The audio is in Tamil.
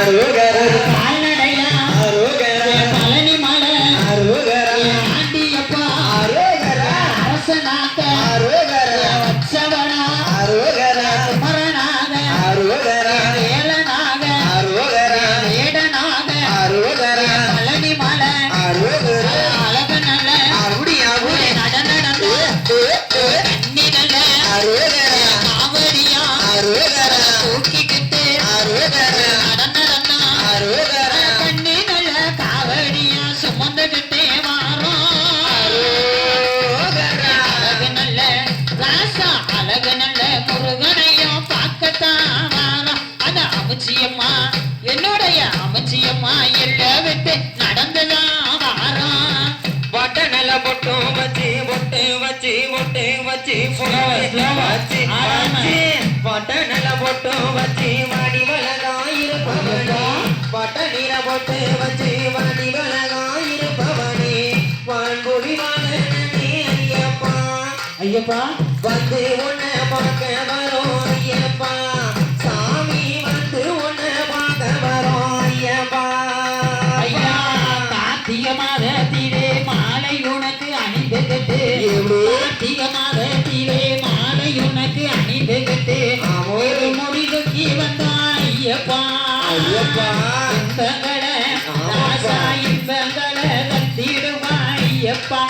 கால்நடையா பழனி மலை ஆண்டியப்பா அரசனாக்க வச்சவனா குமரனாக வேலனாக வேடனாக பழனி மலை அழக நல்ல நடந்த காவடியா தூக்கிக்கிட்டு கண்ணி நல்ல காவடியா சுமந்துகிட்டே வாரோம் அழகு நல்ல ராசா அழகு நல்ல முருகனையும் பார்க்கத்தான் வாரோம் அந்த அமைச்சியம்மா என்னுடைய அமைச்சியம்மா எல்லாம் விட்டு நடந்துதான் வாரோம் பொட்ட நல்ல பொட்டும் வச்சு பொட்டு வச்சு பொட்டு வச்சு வச்சு பொட்ட நல்ல பொட்டும் வச்சு வாடி வளகாயிருப்பவனே பொட்ட நீர பொட்டு வச்சு வாடி வளகாயிருப்பவனே வான்கொடி வாழனே ஐயப்பா ஐயப்பா வந்து உன்னை பார்க்க வரோம் ஐயப்பா சாமி வந்து உன்னை பார்க்க வரோம் ஐயப்பா ஐயா கார்த்திகை மாதத்திலே மாலை உனக்கு அணிந்துகிட்டு கார்த்திகை மாதத்திலே மாலை உனக்கு அணிந்துகிட்டு ஒரு முடிவுக்கு வந்தான் ஐயப்பா இன்பங்களை ராசா இன்பங்களை தத்திடுவா ஐயப்பா